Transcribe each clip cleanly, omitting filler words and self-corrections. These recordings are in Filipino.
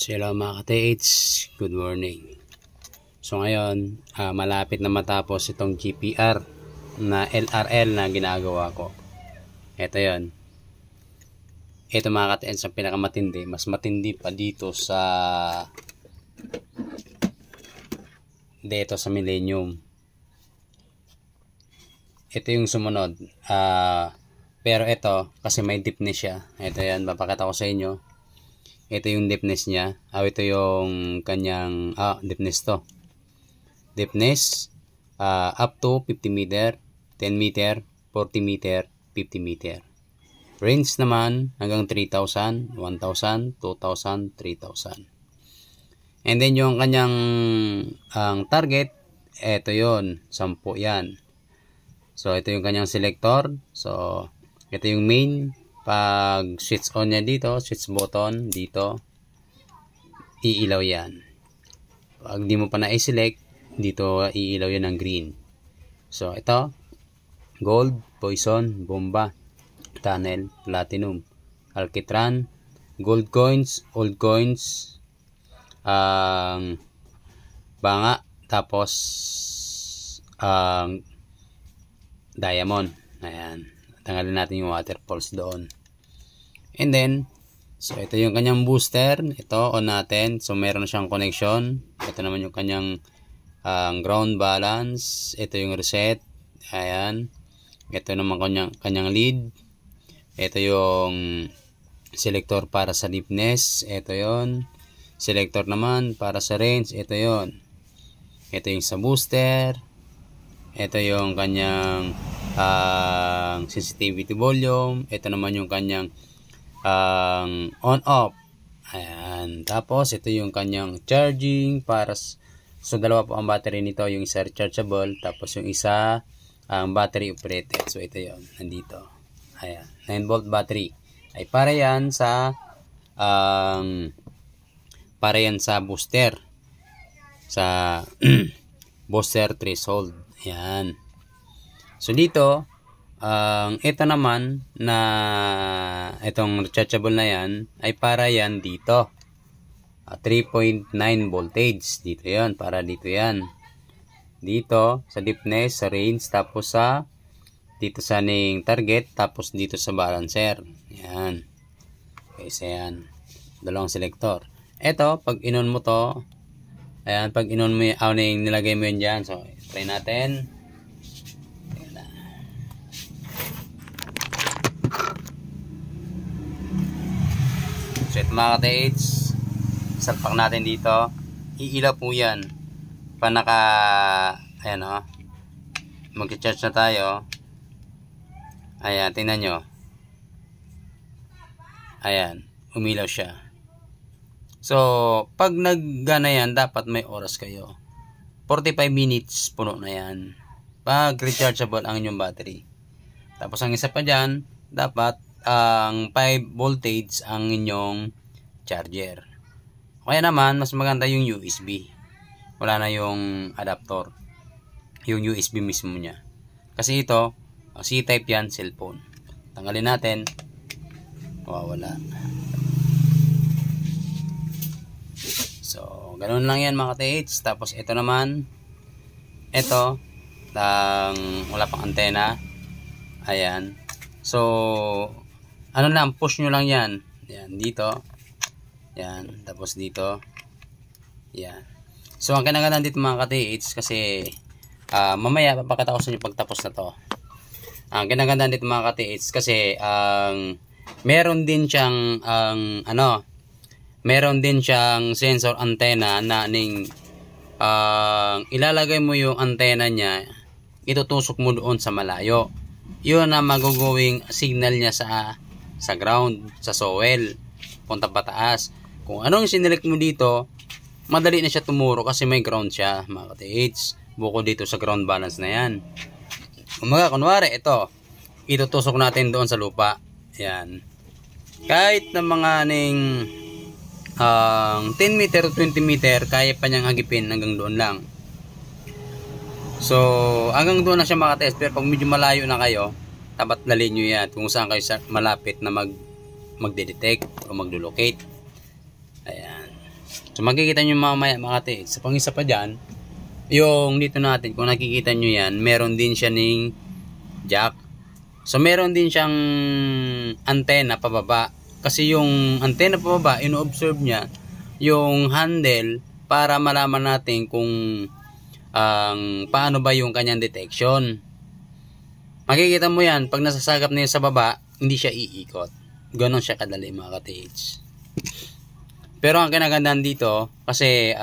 So hello mga ka-TH, good morning. So ngayon, malapit na matapos itong GPR na LRL na ginagawa ko. Ito yon. Ito mga ka-TH ang pinakamatindi. Mas matindi pa dito sa Millennium. Ito yung sumunod. Pero ito, kasi may deepness siya. Ito yan, papakita ko sa inyo. Ito yung deepness niya. Ito yung kanyang deepness to. Deepness up to 50 meter, 10 meter, 40 meter, 50 meter. Range naman hanggang 3,000, 1,000, 2,000, 3,000. And then yung kanyang target, ito yon, 10 yan. So ito yung kanyang selector. So ito yung main. Pag switch on niya dito, switch button dito, iilaw yan. Pag di mo pa na-select, dito iilaw yan ng green. So ito, gold, poison, bomba, tunnel, platinum, alkitran, gold coins, old coins, banga, tapos diamond. Ayan. Tanggalin natin yung waterfalls doon. And then, so ito yung kanyang booster. Ito, on natin. So meron siyang connection. Ito naman yung kanyang ground balance. Ito yung reset. Ayan. Ito naman kanyang lead. Ito yung selector para sa deepness. Ito yon. Selector naman para sa range. Ito yon. Ito yung sa booster. Ito yung kanyang sensitivity volume. Ito naman yung kanyang on off. Ayan. Tapos ito yung kanyang charging para so dalawa po ang battery nito, yung isa rechargeable, tapos yung isa battery operated. So ito yon, nandito. Ayan, 9 volt battery. Ay para yan sa booster. Sa booster threshold. Ayan. So dito, ito naman na itong rechargeable na yan ay para yan dito. 3.9 voltage. Dito yan. Para dito yan. Dito sa deepness, sa range, tapos dito sa ning target, tapos dito sa balancer. Yan. Okay, so yan. Dalawang selector. Ito, pag inon mo to, ayan, pag inon mo yung nilagay mo yun dyan. So, try natin. So ito mga ka-TH, salpak natin dito, iilaw po yan pa ayan o, mag-charge na tayo. Ayan, tingnan nyo, ayan, umilaw siya. So pag naggana yan, dapat may oras kayo, 45 minutes puno na yan pag rechargeable ang inyong battery. Tapos ang isa pa dyan, dapat ang 5 voltage ang inyong charger. Kaya naman, mas maganda yung USB. Wala na yung adapter. Yung USB mismo niya. Kasi ito, C-type yan, cellphone. Tanggalin natin. Wala. So, ganun lang yan mga TH. Tapos ito naman, ito, wala pang antena. Ayan. So, ano lang, push nyo lang yan. Yan, dito. Yan, tapos dito. Yan. So, ang kinagandaan dito mga ka-TH, kasi mamaya papakita ko sa inyo pagtapos na to. Ang kinagandaan dito mga ka-TH, kasi meron din siyang meron din siyang sensor antenna na ilalagay mo yung antenna niya, itutusok mo doon sa malayo. Yun na magugawing signal niya sa ground, sa soil, punta pataas. Kung anong sinelect mo dito, madali na siya tumuro kasi may ground siya mga ka-TH, buko dito sa ground balance na yan. Kunwari ito, itutusok natin doon sa lupa. Yan. Kahit na mga 10 meter o 20 meter, kaya pa niyang agipin hanggang doon lang. So hanggang doon na siya mga ka-TH. Pero pag medyo malayo na kayo, dapat dalhin nyo yan kung saan kayo malapit na magde-detect o magdo-locate. Ayan. So makikita nyo mamaya mga katiits. Sa pang-isa pa dyan, yung dito natin, kung nakikita nyo yan, meron din siya ning jack. So meron din siyang antenna pababa. Kasi yung antenna pababa, ino-observe niya yung handle para malaman natin kung paano ba yung kanyang detection. Makikita mo yan, pag nasasagap na yun sa baba, hindi siya iikot. Ganon siya kadali mga katiits. Pero ang kinagandaan dito, kasi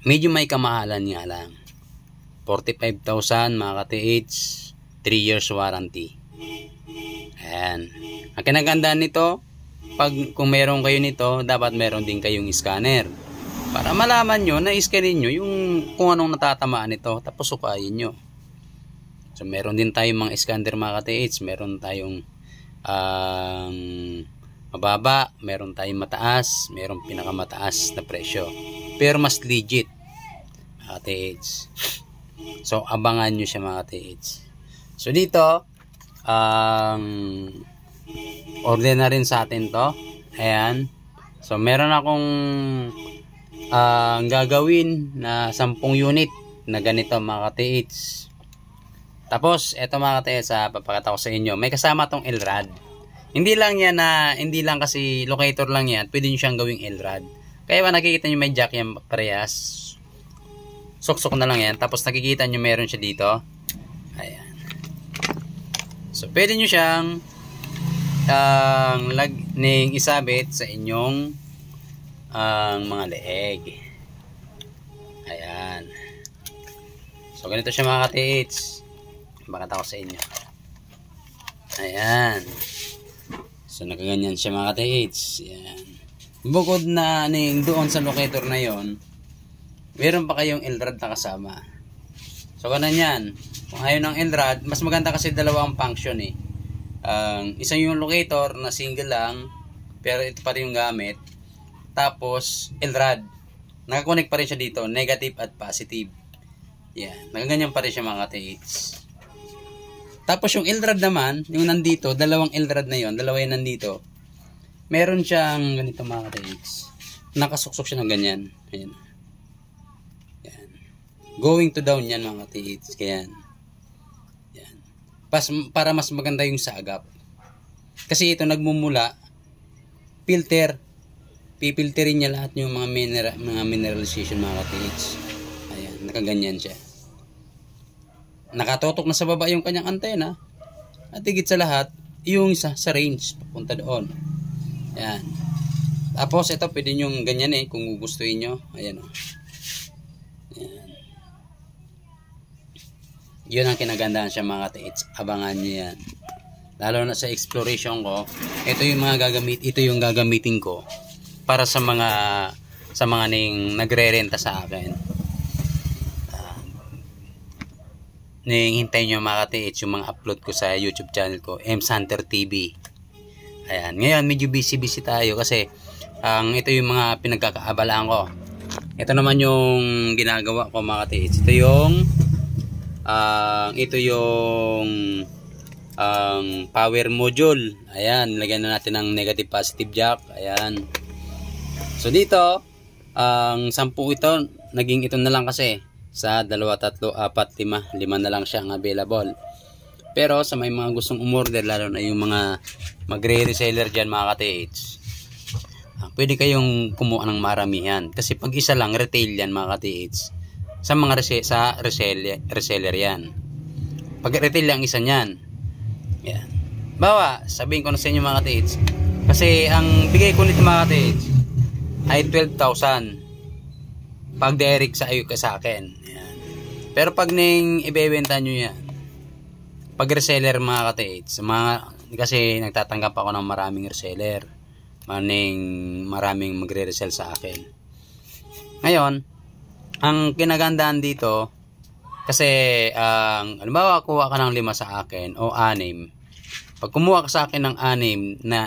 medyo may kamahalan nga lang. 45,000 mga katiits, 3 years warranty. Ayan. Ang kinagandaan nito, kung meron kayo nito, dapat meron din kayong scanner. Para malaman nyo, na-scanin nyo yung kung anong natatamaan nito, tapos sukayin nyo. So meron din tayong mga scanner mga katiits, meron tayong mababa, meron tayong mataas, meron pinakamataas na presyo. Pero mas legit mga katiits. So abangan nyo siya mga katiits. So dito, order na rin sa atin to. Ayan. So meron akong gagawin na 10 unit na ganito mga katiits. Tapos eto mga katiits, papakita ko sa inyo. May kasama tong LRAD. Hindi lang kasi locator lang yan. Pwede nyo siyang gawing LRAD. Kaya ba nakikita nyo may jack yan parehas. Suksok na lang yan. Tapos nakikita nyo meron siya dito. Ayan. So pwede nyo siyang isabit sa inyong mga leeg. Ayan. So ganito siya mga katiits. Bakit ako sa inyo. Ayan. So nakaganyan siya mga katiits. Ayan. Bukod na doon sa locator na yon, meron pa kayong LRAD na kasama. So ganun yan. Kung ayaw ng LRAD, mas maganda kasi dalawa ang function eh. Isa yung locator na single lang, pero ito pa rin yung gamit. Tapos LRAD, nakakonect pa rin siya dito, negative at positive. Yan, nakaganyan pa rin siya mga katiits. Tapos yung LRAD naman, yung nandito, dalawang LRAD na yon, dalawa yan nandito. Meron siyang ganito mga katiits. Nakasuksok siya ng ganyan. Ayan. Yan. Going to down yan mga katiits. Kaya yan. Para mas maganda yung sagap. Kasi ito nagmumula, filter. Pipilterin niya lahat yung mga mineralization mga katiits. Ayan, nakaganyan siya. Nakatotok na sa baba yung kanyang antena. At higit sa lahat, yung isa sa range papunta doon. Ayan. Tapos ito pwede nyo ganyan kung gugustuhin nyo. Ayan o. Ayan. Yun ang kinagandaan siya mga katiits. Abangan nyo yan. Lalo na sa exploration ko, ito yung gagamitin ko para sa mga nagre-renta sa akin. Hintayin nyo mga katiits yung mga upload ko sa YouTube channel ko, Mshunter TV. Ayan, ngayon medyo busy tayo kasi ito yung mga pinagkakaabalaan ko. Ito naman yung ginagawa ko mga katiits. Ito yung power module. Ayan, lagyan na natin ng negative positive jack. Ayan. So dito, ang 10 ito, naging ito na lang kasi. Sa 2, 3, 4, 5 na lang siya ang available. Pero sa may mga gustong umorder, lalo na yung mga magre-reseller dyan mga katiits, pwede kayong kumuha ng maramihan. Kasi pag isa lang, retail yan mga katiits. Sa mga reseller yan. Pag retail lang isa nyan. Yan. Bawa, sabihin ko na sa inyo mga katiits. Kasi ang bigay ko nito mga katiits ay 12,000. Pag direct sa akin. Yan. Pero pag ibebenta nyo yan, pag reseller mga katiits, kasi nagtatanggap ako ng maraming reseller. Maraming magre-resell sa akin. Ngayon, ang kinagandaan dito, kasi halimbawa kuha ka ng 5 sa akin o 6. Pag kumuha ka sa akin ng 6 na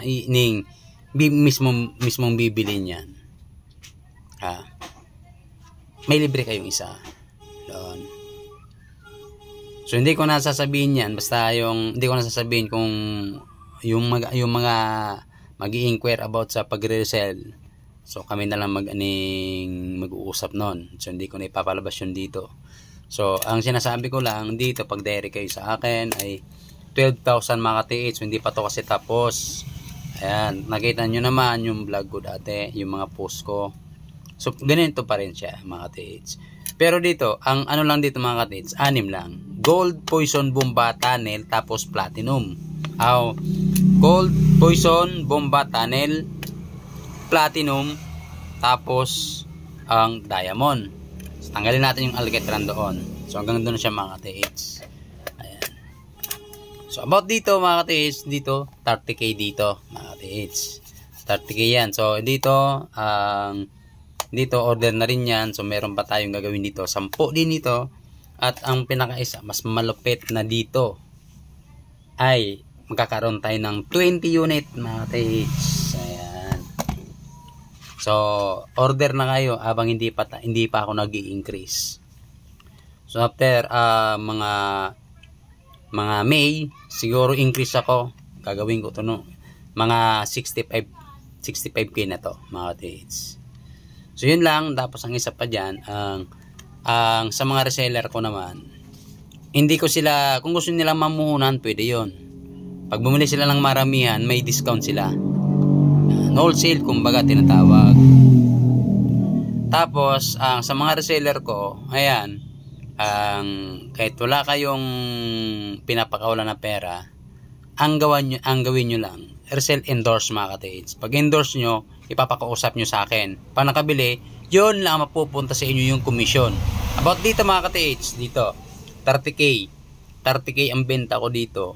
mismong bibili niyan, may libre kayong isa doon. So hindi ko na sasabihin yan, basta hindi ko na sasabihin kung yung mga mag-i-inquire about sa pagre-resell, So kami na lang mag-uusap nun. So hindi ko na ipapalabas yun dito. So ang sinasabi ko lang dito, pag direct kayo sa akin ay 12,000 mga ka-TH. So, hindi pa to kasi tapos. Ayan, nakita nyo naman yung vlog ko dati, yung mga post ko. So ganito pa rin siya mga ka-TH. Pero dito, ang ano lang dito mga ka-TH, 6 lang. Gold, Poison, Bomba, Tunnel, tapos Platinum. Gold, Poison, Bomba, Tunnel, Platinum, tapos ang Diamond. So, tanggalin natin yung Alcatran doon. So hanggang doon siya mga ka-TH. Ayan. So about dito mga ka-TH, dito 30k dito mga ka-TH. 30k yan. So dito dito order na rin yan. So meron pa tayong gagawin dito. 10 din dito. At ang pinakaisa, mas malupit na dito ay magkakaroon tayo ng 20 unit mga ka-TH. Ayan. So order na kayo habang hindi pa ako nag-i-increase. So after mga May, siguro increase ako. Gagawin ko to no. Mga 65k na to mga ka-TH. So yun lang. Tapos ang isa pa dyan, ang sa mga reseller ko naman, hindi ko sila, kung gusto nila mamuhunan, pwede yon. Pag bumili sila ng maramihan, may discount sila. Wholesale kumbaga tinatawag. Tapos sa mga reseller ko, ayan, kahit wala kayong pinapakawalan na pera, ang gawin nyo lang, resell endorse mga ka-TH. Pag endorse nyo, ipapakausap nyo sa akin. Pag nakabili, yun lang mapupunta sa inyo yung commission. About dito mga ka-TH, dito 30k ang benta ko dito.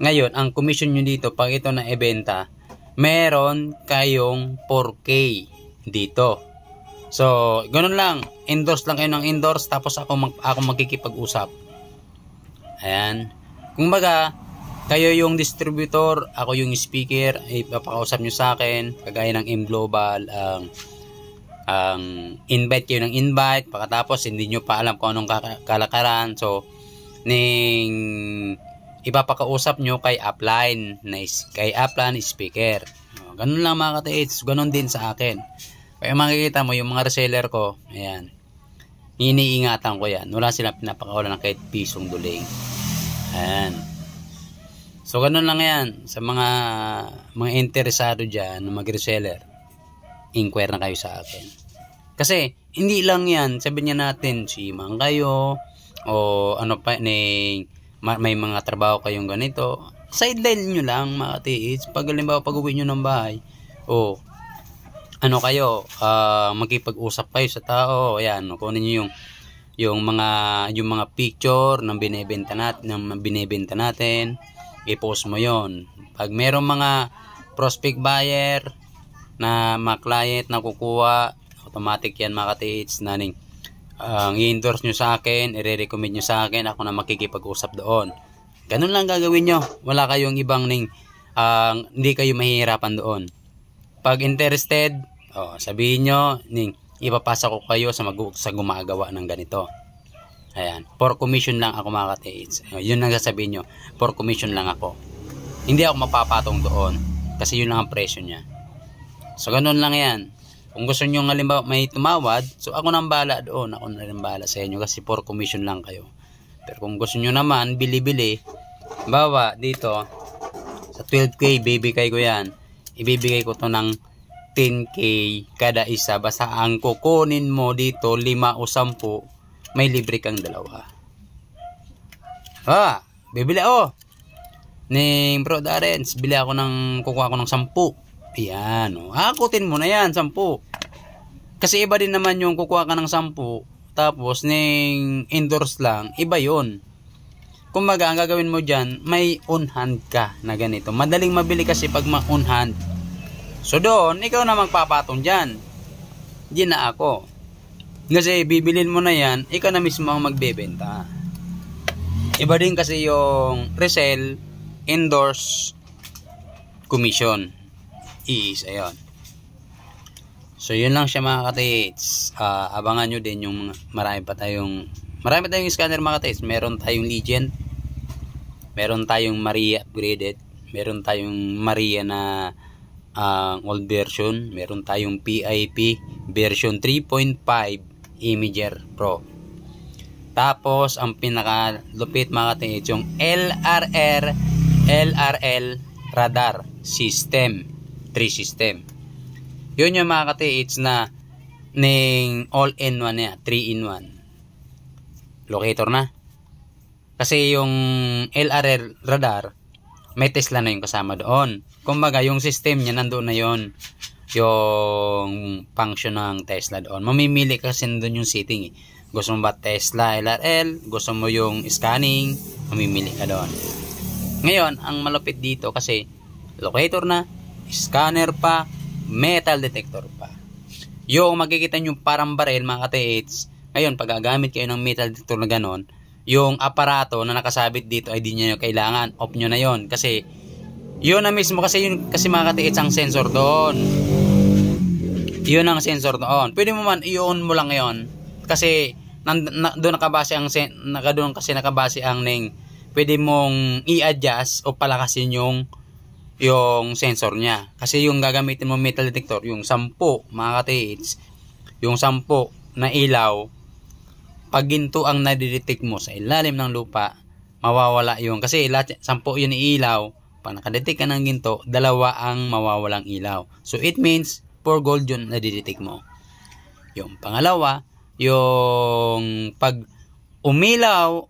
Ngayon, ang commission nyo dito, pag ito na ibenta, meron kayong 4k dito. So, ganun lang. Endorse lang kayo ng endorse, tapos ako magkikipag-usap. Ayan. Kung baga, kayo yung distributor, ako yung speaker, ipapakausap nyo sa akin, kagaya ng M Global, ang invite kayo ng invite, pagkatapos hindi nyo pa alam kung anong kalakaran. So, ipapakausap nyo kay upline, speaker. Ganun lang mga ka-TH, ganun din sa akin. Kaya makikita mo yung mga reseller ko, ayan, iniingatan ko yan. Wala silang pinapakawalan ng kahit pisong duling. Ayan. So ganun lang yan. Sa mga interesado dyan na mag-reseller, inquire na kayo sa akin. Kasi hindi lang yan, sabihin niya natin simang kayo o ano pa, may mga trabaho kayong ganito, sideline nyo lang mga ka-TH. Pag halimbawa pag-uwi nyo ng bahay, o ano kayo, magkipag-usap kayo sa tao, ayan, kunin nyo yung mga picture ng binebenta natin, i-post mo yon. Pag merong mga prospect buyer na mga client na kukuha, automatic yan mga ka-TH, naning i-endorse nyo sa akin, i-recommend nyo sa akin, ako na makikipag-usap doon. Ganun lang gagawin nyo. Wala kayong ibang hindi kayo mahihirapan doon. Pag interested, sabihin nyo, ipapasa ko kayo sa gumagawa ng ganito. Ayan, for commission lang ako mga ka-TH. Yun lang sasabihin nyo, for commission lang ako. Hindi ako mapapatong doon kasi yun lang ang presyo niya. So ganun lang yan. Kung gusto nyo halimbawa may tumawad, so ako nang bahala doon. Ako na rin bahala sa inyo kasi for commission lang kayo. Pero kung gusto nyo naman, bili-bili, bawa dito, sa 12k, bibigay ko yan. Ibibigay ko to ng 10k kada isa. Basta ang kukunin mo dito, 5 o 10, may libre kang 2. Bibili ako. Ning Bro Darrens, kukuha ko ng 10. Ayan, hakutin mo na yan, 10. Kasi iba din naman yung kukuha ka ng 10, tapos ning endorse lang, iba yun. Kumbaga, ang gagawin mo dyan, may on hand ka na ganito. Madaling mabili kasi pag on hand. So doon, ikaw na magpapatong dyan. Di na ako. Kasi bibilin mo na yan, ikaw na mismo ang magbebenta. Iba din kasi yung resell, endorse, commission. Iisa yun. So yun lang siya mga ka-TH. Abangan nyo din yung marami tayong scanner mga ka-TH. Meron tayong Legend, meron tayong Maria upgraded, meron tayong Maria na ang old version. Meron tayong PIP version 3.5 Imager Pro. Tapos ang pinakalupit mga katiits, yung LRL radar system, 3 system. Yun yung mga katiits na ning all-in-one niya, 3-in-1 locator na. Kasi yung LRL radar, may Tesla na yung kasama doon. Kumbaga, yung system niya nandoon na yon, yung function ng Tesla doon. Mamimili kasi doon yung setting. Gusto mo ba Tesla LRL? Gusto mo yung scanning? Mamimili ka doon. Ngayon, ang malupit dito kasi locator na, scanner pa, metal detector pa. Yung makikita nyo parang baril mga katiits, ngayon pag gagamit kayo ng metal detector na ganon, yung aparato na nakasabit dito ay di nyo kailangan, off nyo na yon. Kasi yun na mismo, kasi yun kasi mga katiits ang sensor doon. Yun ang sensor doon. Pwede mo man i-on mo lang yon. Kasi doon nakabase ang nakabase ang ning pwede mong i-adjust o palakasin yung sensor niya. Kasi yung gagamitin mo metal detector, yung 10 mga katiits, yung 10 na ilaw, pag ginto ang nadidetect mo sa ilalim ng lupa, mawawala yung, kasi 10 yun ilaw, pag nakadetect ka ng ginto, 2 ang mawawalang ilaw. So it means 4 gold yun nadidetect mo. Yung pangalawa, yung pag umilaw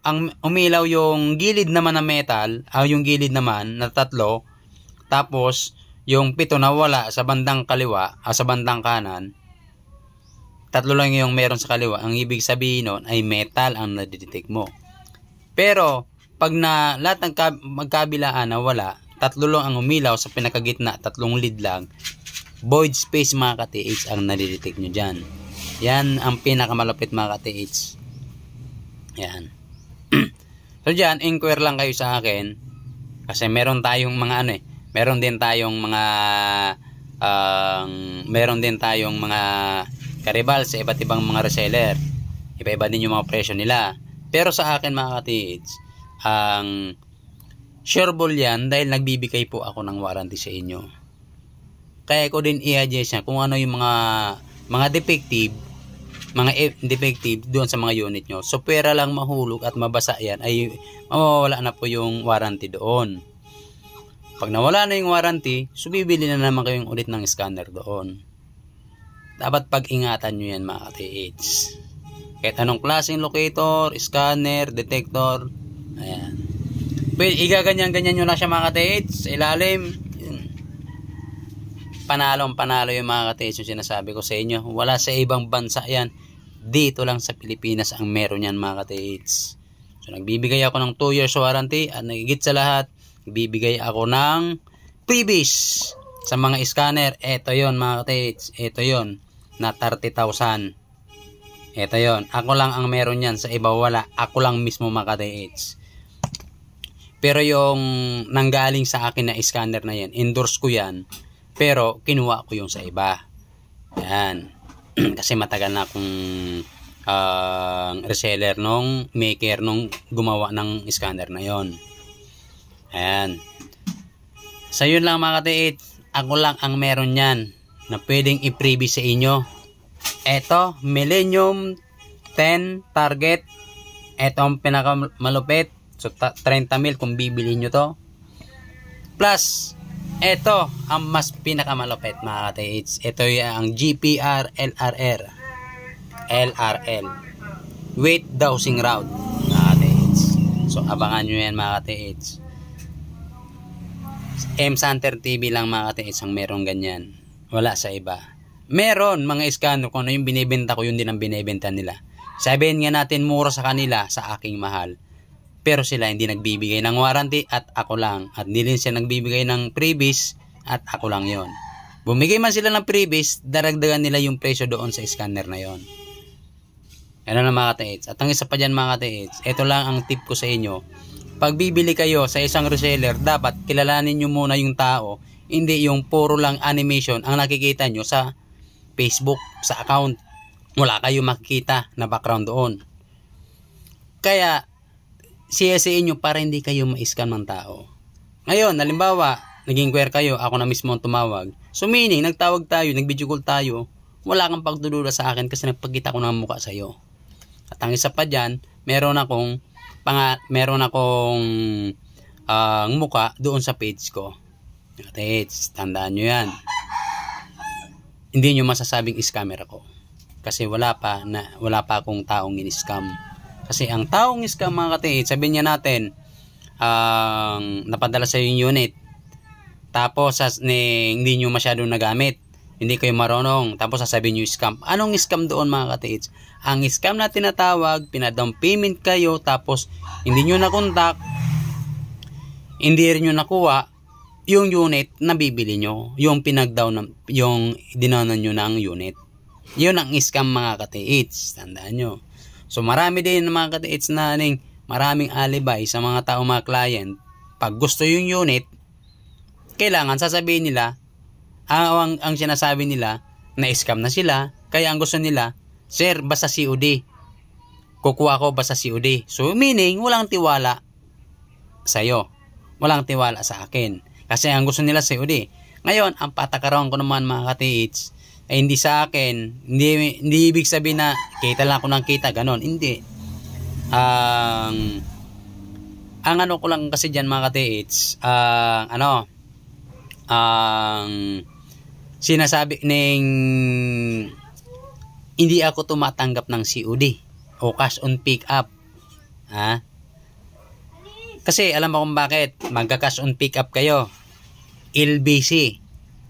yung gilid naman na metal, yung gilid naman na 3, tapos yung 7 nawala sa bandang kaliwa, sa bandang kanan, 3 lang yung meron sa kaliwa, ang ibig sabihin nun ay metal ang nadidetect mo. Pero pag na lahat ng magkabilaan na wala, 3 lang ang umilaw sa pinakagitna, 3 lead lang, void space mga katiits ang nadidetect nyo dyan. Yan ang pinakamalapit mga katiits. Yan. So dyan, inquire lang kayo sa akin, kasi meron tayong mga meron din tayong mga karibal sa iba't ibang mga reseller. Iba-iba din yung mga presyo nila. Pero sa akin mga katiits, ang sureball yan dahil nagbibigay po ako ng warranty sa inyo. Kaya ko din i-adjust yan kung ano yung mga defective doon sa mga unit nyo. So pera lang mahulog at mabasa yan, ay mawawala na po yung warranty doon. Pag nawala na yung warranty, so bibili na naman kayong ulit ng scanner doon. Dapat pag-ingatan nyo yan mga katiits. Kahit anong klaseng locator, scanner, detector, ayan. Pwede, igaganyan-ganyan nyo lang siya mga katiits, sa ilalim. Panalo yung mga katiits yung sinasabi ko sa inyo. Wala sa ibang bansa yan. Dito lang sa Pilipinas ang meron yan mga katiits. So nagbibigay ako ng 2 years warranty at nagigit sa lahat, nagbibigay ako ng freebies sa mga scanner. Ito yon mga katiits, ito yon na 30,000. Ito yon, ako lang ang meron yan, sa iba wala. Ako lang mismo mga katiits. Pero yung nanggaling sa akin na scanner na yan, endorse ko yan, pero kinuha ko yung sa iba. Yan. Kasi matagal na akong reseller nung maker nung gumawa ng scanner na yon. Ayan. So yun lang mga katiits, ako lang ang meron yan na pwedeng i-freebie sa inyo. Ito, Millennium 10 target. Ito ang pinakamalupit. So 30,000 kung bibili nyo to. Plus, ito ang mas pinakamalupit mga katiits. Ito yung GPR LRL weight dowsing rod mga katiits. So abangan nyo yan mga katiits. M-Santer TV lang mga katiits ang merong ganyan. Wala sa iba. Meron mga scanner, kung ano yung binibenta ko, yun din ang binibenta nila. Sabihin nga natin mura sa kanila, sa aking mahal. Pero sila hindi nagbibigay ng warranty at ako lang. At hindi rin sila nagbibigay ng freebies at ako lang yon. Bumigay man sila ng freebies, daragdagan nila yung presyo doon sa scanner na yon. Yan na mga katiits. At ang isa pa dyan mga katiits, ito lang ang tip ko sa inyo. Pag bibili kayo sa isang reseller, dapat kilalanin nyo muna yung tao. Hindi yung puro lang animation ang nakikita nyo sa Facebook, sa account. Wala kayo makikita na background doon. Kaya, CSA nyo para hindi kayo ma-scam ng tao. Ngayon, halimbawa, nag-inquire kayo, ako na mismo ang tumawag. So meaning, nagtawag tayo, nag-video call tayo, wala kang pagdududa sa akin kasi nagpagkita ko ng mukha sa'yo. At ang isa pa dyan, meron akong mukha doon sa page ko. Kateits, tandaan nyo yan. Hindi nyo masasabing scammer ako. Kasi wala pa akong taong in-scam. Kasi ang taong scam mga kateits, sabihin niya natin, napadala sa yung unit. Tapos hindi nyo masyadong nagamit. Hindi kayo marunong. Tapos sasabihin nyo scam. Anong scam doon mga kateits? Ang scam na tinatawag, pinadown payment kayo, tapos hindi nyo na-contact, hindi rin nyo nakuha yung unit na bibili nyo. Yung yung dinawnan nyo ng unit. Yun ang scam mga kateits. Tandaan nyo. So marami din mga kateits na maraming alibay sa mga tao, mga client. Pag gusto yung unit, kailangan sasabihin nila, ang sinasabi nila, na scam na sila, kaya ang gusto nila, sir, basta COD. Kukuha ko basta COD. So meaning, walang tiwala sa'yo. Walang tiwala sa akin. Kasi ang gusto nila COD. Ngayon, ang patakaran ko naman mga katiits, ay hindi sa akin, hindi ibig sabihin na kita lang ako ng kita, ganon. Hindi. Ang ano ko lang kasi dyan mga katiits, sinasabi hindi ako tumatanggap ng COD o cash on pick up. Kasi alam mo kung bakit magka-cash on pick up kayo. LBC.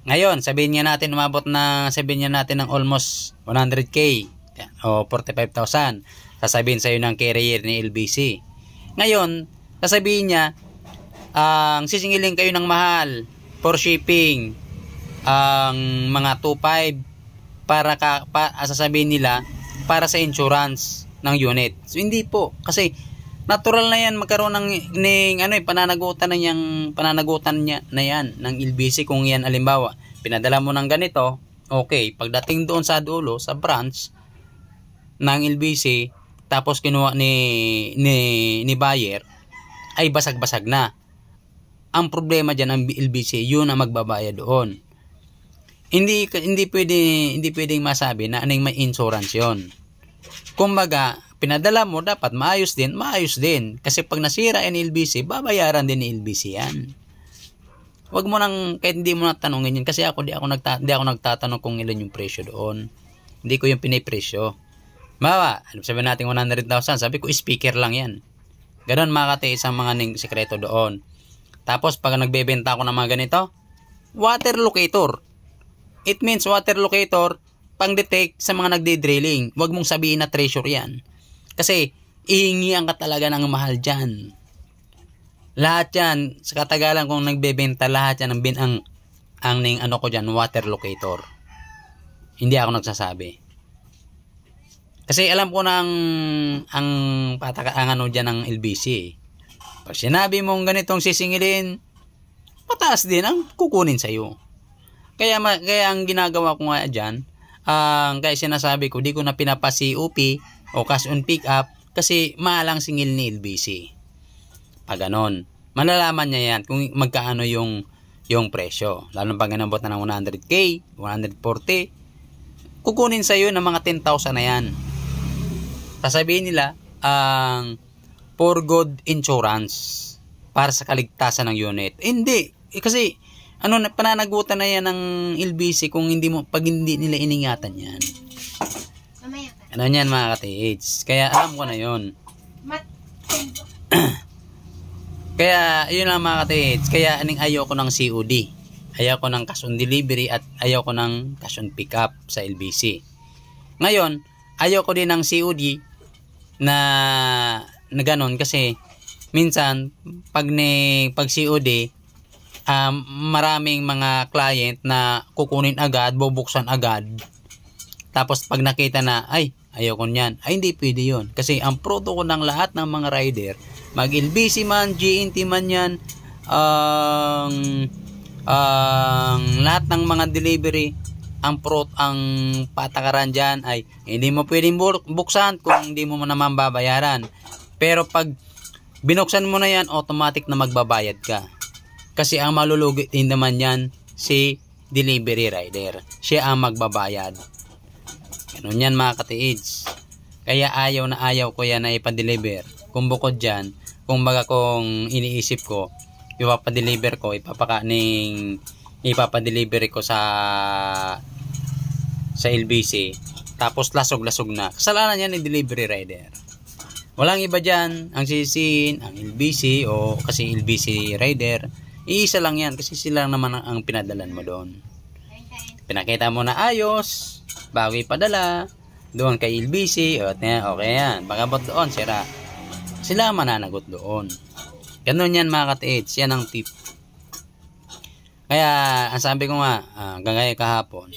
Ngayon, sabihin natin ng almost 100k o 45,000. Sasabihin sa'yo ng carrier ni LBC. Ngayon, sasabihin niya, sisingilin kayo ng mahal for shipping, ang mga 2.5 sasabihin nila para sa insurance ng unit. So hindi po, kasi natural na yan magkaroon ng pananagutan niya na yan ng LBC. Kung yan alimbawa pinadala mo ng ganito, okay, pagdating doon sa dulo sa branch ng LBC, tapos kinuha ni buyer, ay basag-basag na. Ang problema diyan ang LBC, yun ang magbabayad doon. Hindi pwedeng masabi na may insurance yon. Kumbaga, pinadala mo, dapat maayos din. Kasi pag nasira ang LBC, babayaran din ni LBC yan. Wag mo nang, kahit hindi mo natanongin yun, kasi hindi ako nagtatanong kung ilan yung presyo doon. Hindi ko yung pinipresyo. Sabi natin 100,000, sabi ko speaker lang yan. Ganon mga katiis ang mga sekreto doon. Tapos pag nagbebenta ako ng mga ganito, water locator. It means water locator pang-detect sa mga nagde-drilling. Huwag mong sabihin na treasure yan. Kasi ihingian ka talaga ng mahal dyan. Lahat yan, sa katagalan kung nagbebenta, lahat yan ang ko dyan, water locator. Hindi ako nagsasabi. Kasi alam ko na ang dyan ng LBC. Pag sinabi mong ganitong sisingilin, pataas din ang kukunin sa'yo. Kaya ang ginagawa ko nga dyan, kaya sinasabi ko, di ko na pinapa-COP o cash on pick up kasi maalang singil ni LBC. Pag ganon, malalaman niya yan kung magkaano yung presyo. Lalo pag inabot na ng 100k, 140, kukunin sa'yo ng mga 10,000 na yan. Sasabihin nila, for good insurance para sa kaligtasan ng unit. Hindi. Kasi pananagutan na yan ng LBC pag hindi nila iningatan yan. Ano yan mga katiits. Kaya alam ko na yun. Kaya yun lang mga katiits. Kaya ayoko ng COD. Ayoko ng cash on delivery at ayoko ng cash on pick up sa LBC. Ngayon, ayoko din ng COD na ganon kasi minsan pag COD, maraming mga client na kukunin agad, bubuksan agad. Tapos pag nakita na, ay, ayoko niyan. Ay, hindi pwede yun. Kasi ang protocol ng lahat ng mga rider, mag-LBC man, GNT man yan, lahat ng mga delivery, ang patakaran dyan ay hindi mo pwedeng buksan kung hindi mo naman babayaran. Pero pag binuksan mo na yan, automatic na magbabayad ka. Kasi ang malulugi din naman yan si delivery rider. Siya ang magbabayad. Ganun yan mga katiids. Kaya ayaw na ayaw ko yan na ipa-deliver. Kung bukod dyan, kung iniisip ko, ipapadeliver ko, ipapadeliver ko sa LBC, tapos lasog-lasog na. Kasalanan yan ni delivery rider. Walang iba dyan, ang sisihin, ang LBC o kasi LBC rider, iisa lang yan kasi sila naman ang pinadalan mo doon. Pinakita mo na ayos, bago ipadala, doon kay LBC, okay yan, pagabot doon, sira. Sila mananagot doon. Ganun yan mga katiids, yan ang tip. Kaya, ang sabi ko nga, gagaya kahapon,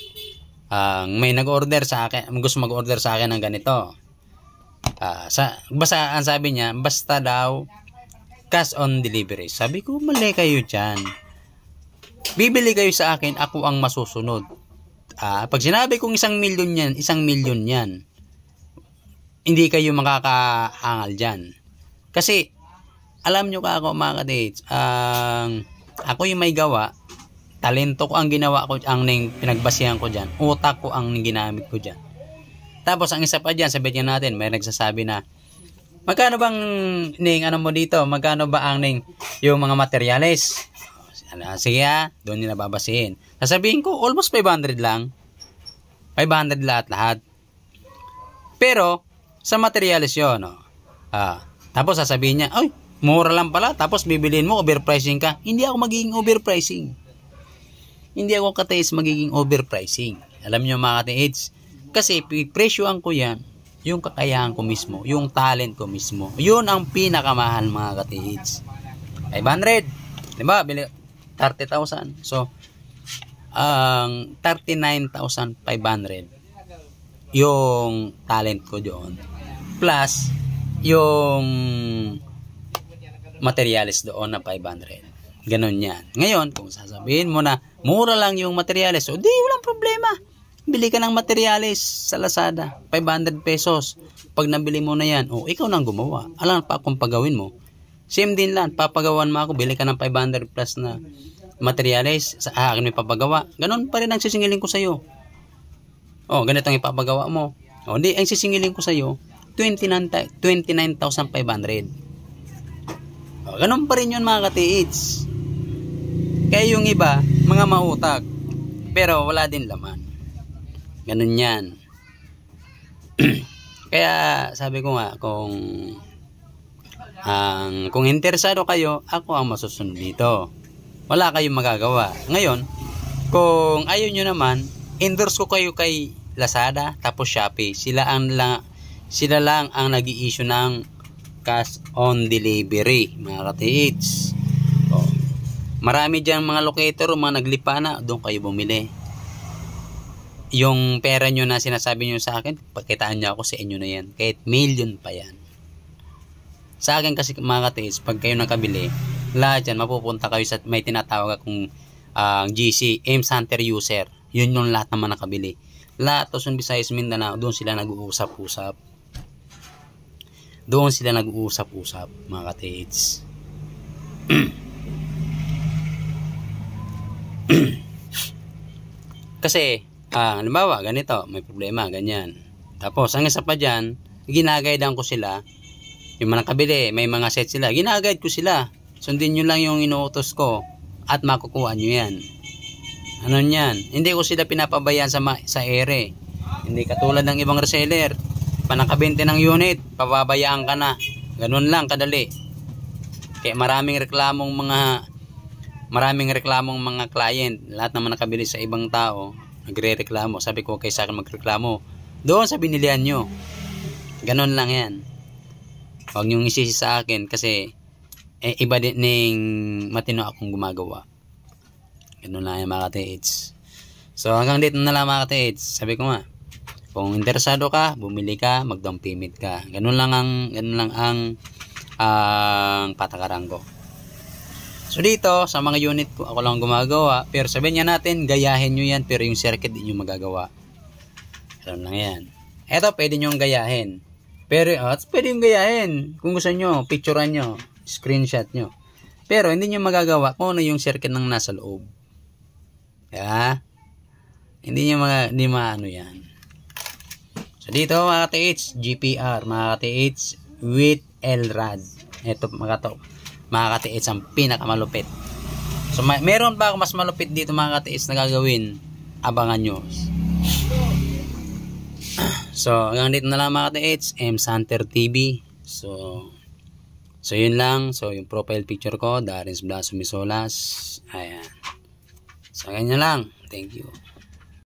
may nag-order sa akin, gusto mag-order sa akin ng ganito. Basta ang sabi niya, basta daw cash on delivery. Sabi ko, mali kayo dyan. Bibili kayo sa akin, ako ang masusunod. Pag sinabi kong 1 milyon yan, 1 milyon yan. Hindi kayo makakaangal dyan. Kasi, alam nyo ka ako mga katiids, ako yung may gawa, talento ko ang ginawa ko, ang pinagbasihan ko dyan, utak ko ang ginamit ko dyan. Tapos ang isa pa dyan, sabihin natin, may nagsasabi na, magkano bang mo dito, magkano ba ang yung mga materyales? Sige doon nila babasihin. Sasabihin ko, almost 500 lang. 500 lahat. Pero, sa materyales yun, tapos sasabihin niya, ay, mura lang pala, tapos bibiliin mo, overpricing ka. Hindi ako magiging overpricing. Hindi ako katiis magiging overpricing. Alam niyo mga katiids, kasi presyoan ko yan, yung kakayahan ko mismo, yung talent ko mismo. Yun ang pinakamahal mga katiids. 500, diba? 30,000. So, 39,500 yung talent ko doon. Plus, yung materials doon na 500. Ganon yan. Ngayon, kung sasabihin mo na mura lang yung materials, o di, walang problema. Bili ka ng materials sa Lazada, 500 pesos. Pag nabili mo na yan, ikaw nang gumawa. Alam pa kung pagawin mo. Same din lang, papagawan mo ako, bili ka ng 500 plus na materials, sa akin may papagawa. Ganon pa rin ang sisingilin ko sa'yo. Ganito ang ipapagawa mo. Hindi, ang sisingilin ko sa'yo, 29,500. Ganon pa rin yun mga katiids. Kaya yung iba, mga mautak, pero wala din laman. Ganon yan. Kaya sabi ko nga, kung interesado kayo, ako ang masusunod dito. Wala kayong magagawa. Ngayon, kung ayaw nyo naman, endorse ko kayo kay Lazada, tapos Shopee. Sila lang ang nag-i-issue ng cash on delivery, mga katiids. Marami dyan mga locator, mga naglipa na, doon kayo bumili. Yung pera nyo na sinasabi nyo sa akin, pagkitaan nyo ako sa inyo na yan. Kahit million pa yan. Sa akin kasi mga katiids, pag kayo nakabili, lahat yan, mapupunta kayo sa may tinatawag akong GC, Ames Hunter User. Yun yung lahat naman nakabili. Lahat, Luzon, Visayas, Mindanao, doon sila nag-uusap-usap. Doon sila nag-uusap-usap, mga katiids. Kasi, halimbawa, ganito, may problema, ganyan. Tapos, ang isa pa dyan, ginagaydan ko sila. Yung mga nakabili, may mga set sila, ginagayad ko sila. Sundin nyo lang yung inuutos ko at makukuha nyo yan. Ano yan? Hindi ko sila pinapabayaan sa ere. Hindi katulad ng ibang reseller. Panakabente ng unit, pababayaan ka na. Ganun lang kadali. Kaya maraming reklamong mga client. Lahat naman nakabili sa ibang tao, nagre-reklamo. Sabi ko, kaysa akin magreklamo doon sa binilihan nyo. Ganun lang yan. Huwag nyong isisi sa akin kasi iba din ng matino akong gumagawa. Ganun lang yan mga katiids. So hanggang dito na lang mga katiids. Sabi ko nga, kung interesado ka, bumili ka, mag-down payment ka. Ganun lang ang patakaran ko. So dito, sa mga unit ko, ako lang gumagawa. Pero sabihin niya natin, gayahin nyo yan, pero yung circuit din nyo magagawa. Ganun lang yan. Eto, pwede nyo gayahin. Pero, pwede yung gayahin. Kung gusto nyo, picturean nyo, screenshot nyo. Pero hindi nyo magagawa kung ano yung circuit ng nasa loob. Kaya, hindi maano yan. So dito mga ka-TH, GPR, mga ka-TH with LRAD. Ito mga ka-TH ang pinakamalupit. So meron pa ako mas malupit dito mga ka-TH na gagawin. Abangan nyo. So hanggang dito na lang mga ka-TH, M. Santer TV. So yun lang. So yung profile picture ko, Darren Blas Sumisolas. Ayan. So ganyan lang. Thank you.